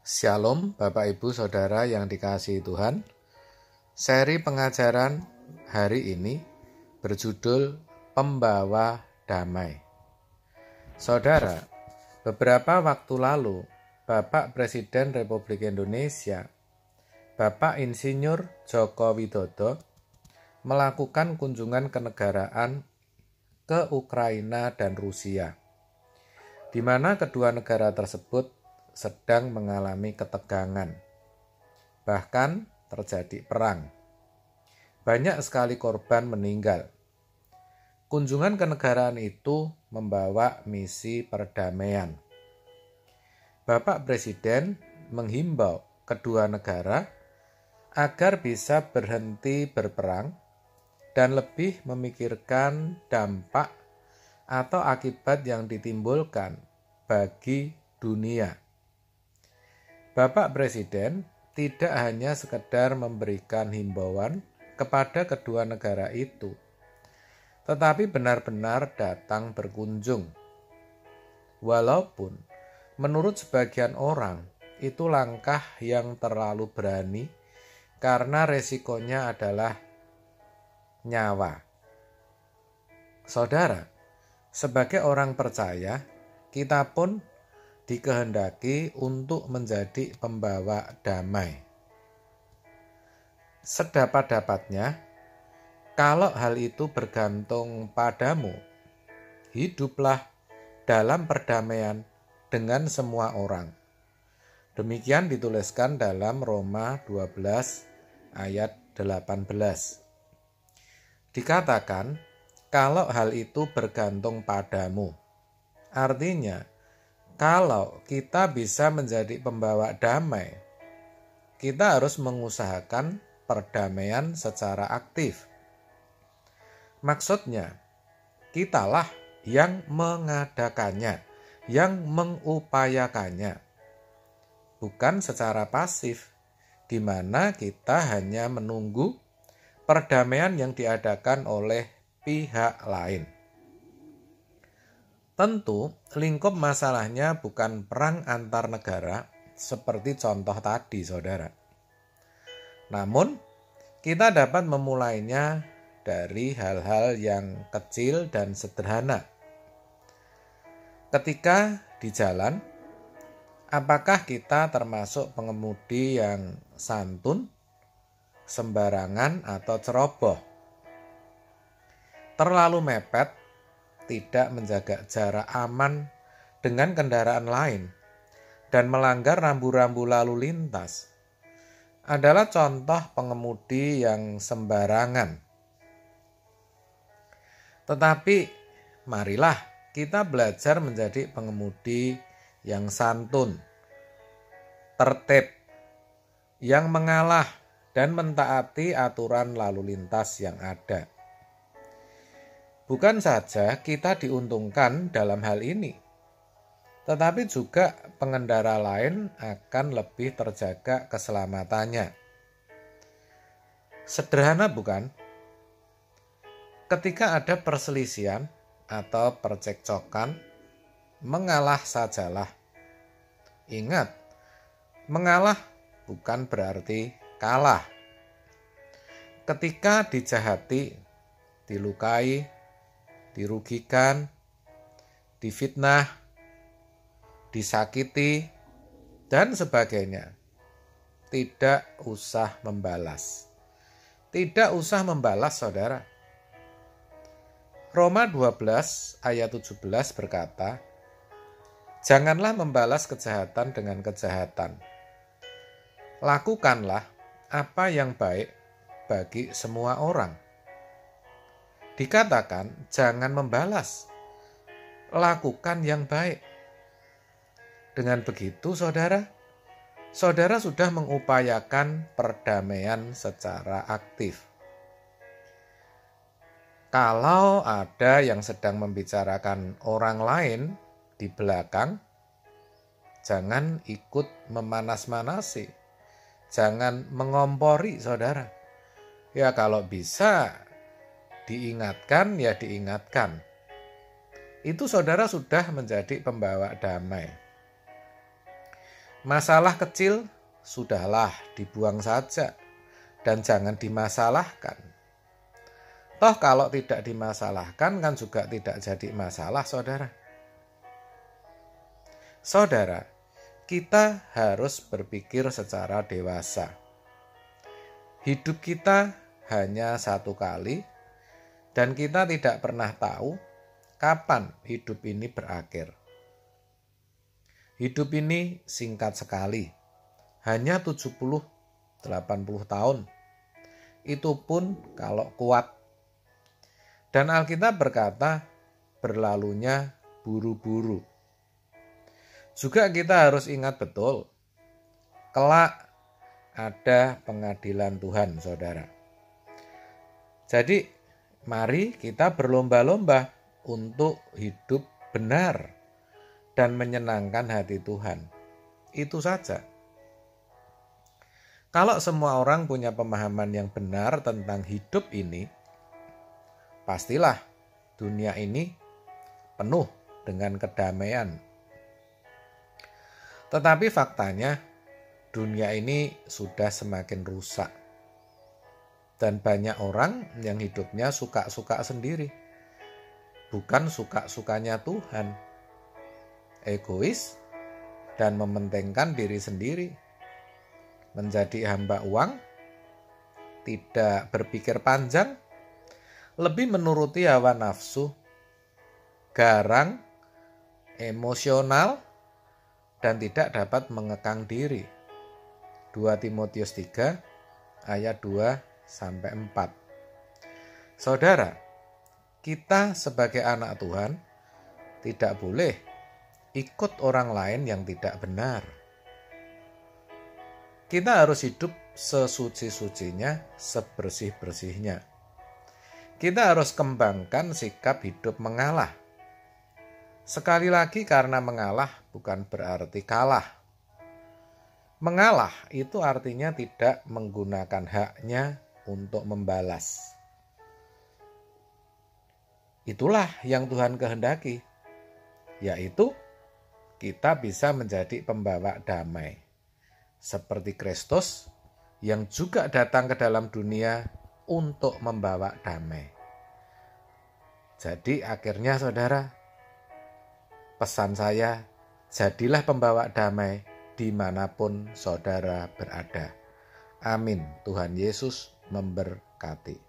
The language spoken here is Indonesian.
Shalom Bapak Ibu Saudara yang dikasihi Tuhan. Seri pengajaran hari ini berjudul Pembawa Damai. Saudara, beberapa waktu lalu Bapak Presiden Republik Indonesia, Bapak Insinyur Joko Widodo melakukan kunjungan kenegaraan ke Ukraina dan Rusia, di mana kedua negara tersebut sedang mengalami ketegangan. Bahkan terjadi perang. Banyak sekali korban meninggal. Kunjungan kenegaraan itu membawa misi perdamaian. Bapak Presiden menghimbau kedua negara agar bisa berhenti berperang dan lebih memikirkan dampak atau akibat yang ditimbulkan bagi dunia. Bapak Presiden tidak hanya sekedar memberikan himbauan kepada kedua negara itu, tetapi benar-benar datang berkunjung. Walaupun menurut sebagian orang itu langkah yang terlalu berani karena resikonya adalah nyawa. Saudara, sebagai orang percaya, kita pun dikehendaki untuk menjadi pembawa damai. Sedapat-dapatnya, kalau hal itu bergantung padamu, hiduplah dalam perdamaian dengan semua orang. Demikian dituliskan dalam Roma 12 ayat 18. Dikatakan, kalau hal itu bergantung padamu. Artinya, kalau kita bisa menjadi pembawa damai, kita harus mengusahakan perdamaian secara aktif. Maksudnya, kitalah yang mengadakannya, yang mengupayakannya. Bukan secara pasif, di mana kita hanya menunggu perdamaian yang diadakan oleh pihak lain. Tentu, lingkup masalahnya bukan perang antar negara seperti contoh tadi, saudara. Namun, kita dapat memulainya dari hal-hal yang kecil dan sederhana. Ketika di jalan, apakah kita termasuk pengemudi yang santun, sembarangan, atau ceroboh? Terlalu mepet, tidak menjaga jarak aman dengan kendaraan lain, dan melanggar rambu-rambu lalu lintas adalah contoh pengemudi yang sembarangan. Tetapi marilah kita belajar menjadi pengemudi yang santun, tertib, yang mengalah dan mentaati aturan lalu lintas yang ada. Bukan saja kita diuntungkan dalam hal ini, tetapi juga pengendara lain akan lebih terjaga keselamatannya. Sederhana bukan? Ketika ada perselisihan atau percekcokan, mengalah sajalah. Ingat, mengalah bukan berarti kalah. Ketika dijahati, dilukai, dirugikan, difitnah, disakiti, dan sebagainya, tidak usah membalas. Tidak usah membalas, saudara. Roma 12 ayat 17 berkata, janganlah membalas kejahatan dengan kejahatan. Lakukanlah apa yang baik bagi semua orang. Dikatakan, jangan membalas, lakukan yang baik. Dengan begitu, saudara sudah mengupayakan perdamaian secara aktif. Kalau ada yang sedang membicarakan orang lain di belakang, jangan ikut memanas-manasi, jangan mengompori, saudara. Ya kalau bisa diingatkan, ya diingatkan. Itu saudara sudah menjadi pembawa damai. Masalah kecil sudahlah dibuang saja dan jangan dimasalahkan. Toh kalau tidak dimasalahkan kan juga tidak jadi masalah, saudara. Saudara, kita harus berpikir secara dewasa. Hidup kita hanya satu kali dan kita tidak pernah tahu kapan hidup ini berakhir. Hidup ini singkat sekali, hanya 70-80 tahun. Itu pun kalau kuat. Dan Alkitab berkata, berlalunya buru-buru. Juga kita harus ingat betul, kelak ada pengadilan Tuhan, saudara. Jadi, mari kita berlomba-lomba untuk hidup benar dan menyenangkan hati Tuhan. Itu saja. Kalau semua orang punya pemahaman yang benar tentang hidup ini, pastilah dunia ini penuh dengan kedamaian. Tetapi faktanya, dunia ini sudah semakin rusak. Dan banyak orang yang hidupnya suka-suka sendiri. Bukan suka-sukanya Tuhan. Egois dan mementingkan diri sendiri. Menjadi hamba uang, tidak berpikir panjang, lebih menuruti hawa nafsu, garang, emosional, dan tidak dapat mengekang diri. 2 Timotius 3 ayat 2-4. Saudara, kita sebagai anak Tuhan tidak boleh ikut orang lain yang tidak benar. Kita harus hidup sesuci-sucinya, sebersih-bersihnya. Kita harus kembangkan sikap hidup mengalah. Sekali lagi, karena mengalah bukan berarti kalah. Mengalah itu artinya tidak menggunakan haknya untuk membalas. Itulah yang Tuhan kehendaki, yaitu kita bisa menjadi pembawa damai. Seperti Kristus yang juga datang ke dalam dunia untuk membawa damai. Jadi akhirnya saudara, pesan saya, jadilah pembawa damai dimanapun saudara berada. Amin. Tuhan Yesus memberkati.